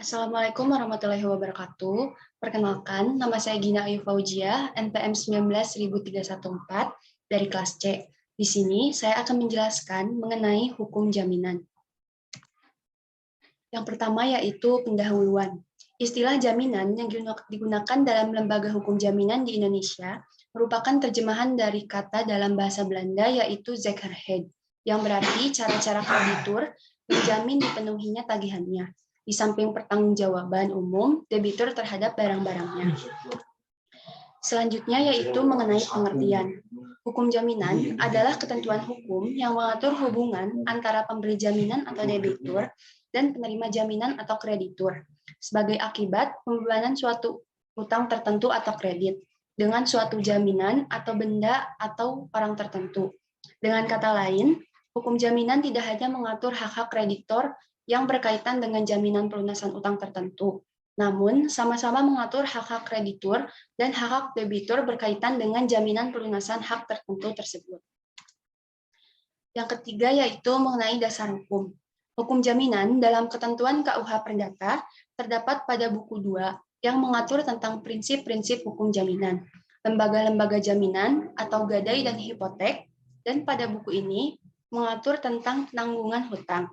Assalamualaikum warahmatullahi wabarakatuh. Perkenalkan, nama saya Gina Ayu Fauzia, NPM 19.314 dari kelas C. Di sini saya akan menjelaskan mengenai hukum jaminan. Yang pertama yaitu pendahuluan. Istilah jaminan yang digunakan dalam lembaga hukum jaminan di Indonesia merupakan terjemahan dari kata dalam bahasa Belanda yaitu zekerheid, yang berarti cara-cara kreditur menjamin dipenuhinya tagihannya, di samping pertanggungjawaban umum debitur terhadap barang-barangnya. Selanjutnya yaitu mengenai pengertian. Hukum jaminan adalah ketentuan hukum yang mengatur hubungan antara pemberi jaminan atau debitur dan penerima jaminan atau kreditur sebagai akibat pembebanan suatu utang tertentu atau kredit dengan suatu jaminan atau benda atau orang tertentu. Dengan kata lain, hukum jaminan tidak hanya mengatur hak-hak kreditor yang berkaitan dengan jaminan pelunasan utang tertentu, namun sama-sama mengatur hak-hak kreditur dan hak-hak debitur berkaitan dengan jaminan pelunasan hak tertentu tersebut. Yang ketiga yaitu mengenai dasar hukum. Hukum jaminan dalam ketentuan KUH Perdata terdapat pada buku 2 yang mengatur tentang prinsip-prinsip hukum jaminan, lembaga-lembaga jaminan atau gadai dan hipotek, dan pada buku ini mengatur tentang penanggungan hutang.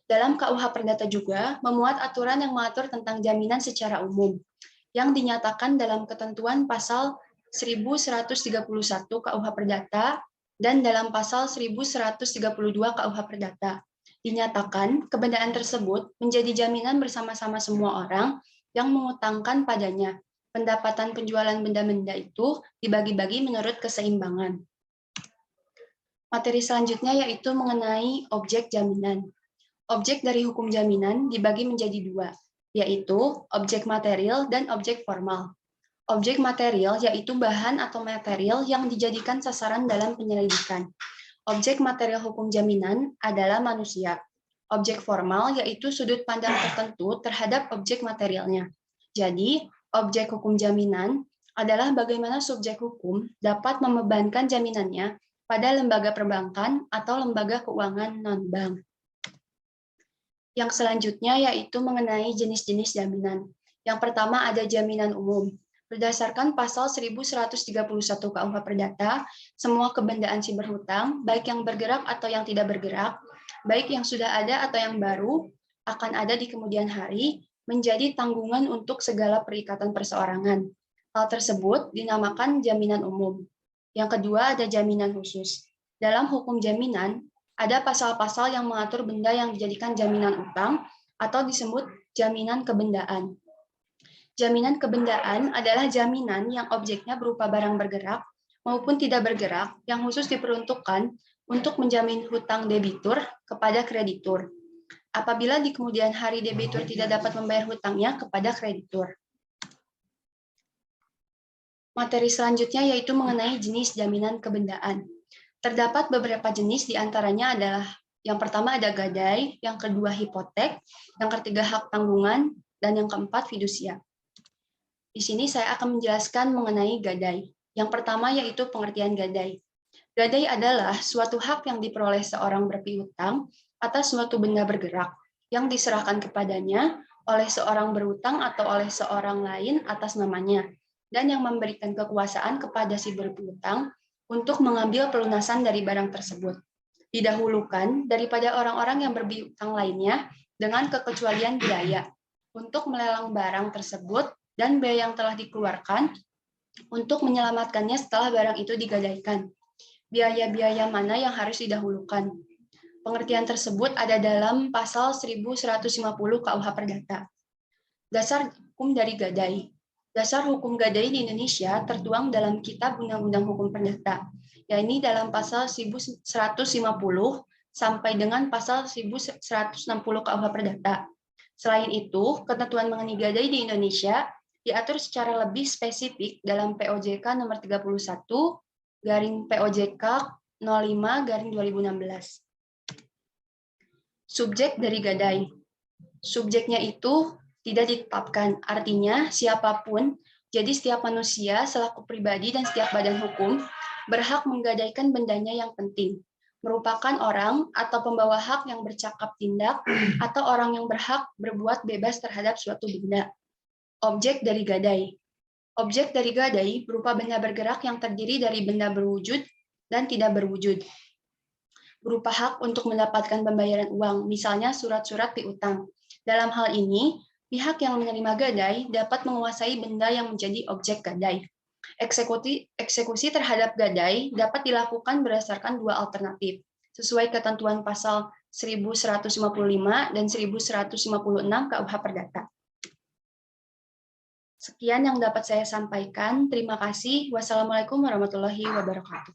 Dalam KUH Perdata juga memuat aturan yang mengatur tentang jaminan secara umum, yang dinyatakan dalam ketentuan pasal 1131 KUH Perdata dan dalam pasal 1132 KUH Perdata. Dinyatakan kebendaan tersebut menjadi jaminan bersama-sama semua orang yang mengutangkan padanya. Pendapatan penjualan benda-benda itu dibagi-bagi menurut keseimbangan. Materi selanjutnya yaitu mengenai objek jaminan. Objek dari hukum jaminan dibagi menjadi 2, yaitu objek material dan objek formal. Objek material yaitu bahan atau material yang dijadikan sasaran dalam penyelidikan. Objek material hukum jaminan adalah manusia. Objek formal yaitu sudut pandang tertentu terhadap objek materialnya. Jadi, objek hukum jaminan adalah bagaimana subjek hukum dapat membebankan jaminannya pada lembaga perbankan atau lembaga keuangan non-bank. Yang selanjutnya yaitu mengenai jenis-jenis jaminan. Yang pertama ada jaminan umum. Berdasarkan pasal 1131 KUH Perdata, semua kebendaan si berhutang, baik yang bergerak atau yang tidak bergerak, baik yang sudah ada atau yang baru, akan ada di kemudian hari, menjadi tanggungan untuk segala perikatan perseorangan. Hal tersebut dinamakan jaminan umum. Yang kedua ada jaminan khusus. Dalam hukum jaminan, ada pasal-pasal yang mengatur benda yang dijadikan jaminan utang atau disebut jaminan kebendaan. Jaminan kebendaan adalah jaminan yang objeknya berupa barang bergerak maupun tidak bergerak yang khusus diperuntukkan untuk menjamin hutang debitur kepada kreditur. Apabila di kemudian hari debitur tidak dapat membayar hutangnya kepada kreditur. Materi selanjutnya yaitu mengenai jenis jaminan kebendaan. Terdapat beberapa jenis, diantaranya adalah yang pertama ada gadai, yang kedua hipotek, yang ketiga hak tanggungan, dan yang keempat fidusia. Di sini saya akan menjelaskan mengenai gadai. Yang pertama yaitu pengertian gadai. Gadai adalah suatu hak yang diperoleh seorang berpiutang atas suatu benda bergerak yang diserahkan kepadanya oleh seorang berutang atau oleh seorang lain atas namanya, dan yang memberikan kekuasaan kepada si berpiutang untuk mengambil pelunasan dari barang tersebut. Didahulukan daripada orang-orang yang berpiutang lainnya dengan kekecualian biaya untuk melelang barang tersebut dan biaya yang telah dikeluarkan untuk menyelamatkannya setelah barang itu digadaikan. Biaya-biaya mana yang harus didahulukan? Pengertian tersebut ada dalam pasal 1150 KUH Perdata. Dasar hukum dari gadai. Dasar hukum gadai di Indonesia tertuang dalam Kitab Undang-Undang Hukum Perdata, yakni dalam pasal 1150 sampai dengan pasal 1160 KUH Perdata. Selain itu, ketentuan mengenai gadai di Indonesia diatur secara lebih spesifik dalam POJK nomor 31 garing POJK 05 garing 2016. Subjek dari gadai. Subjeknya itu tidak ditetapkan, artinya siapapun, jadi setiap manusia selaku pribadi dan setiap badan hukum berhak menggadaikan bendanya yang penting, merupakan orang atau pembawa hak yang bercakap tindak atau orang yang berhak berbuat bebas terhadap suatu benda. Objek dari gadai. Objek dari gadai berupa benda bergerak yang terdiri dari benda berwujud dan tidak berwujud. Berupa hak untuk mendapatkan pembayaran uang, misalnya surat-surat piutang. Dalam hal ini, pihak yang menerima gadai dapat menguasai benda yang menjadi objek gadai. Eksekusi terhadap gadai dapat dilakukan berdasarkan dua alternatif, sesuai ketentuan pasal 1155 dan 1156 KUH Perdata. Sekian yang dapat saya sampaikan. Terima kasih. Wassalamualaikum warahmatullahi wabarakatuh.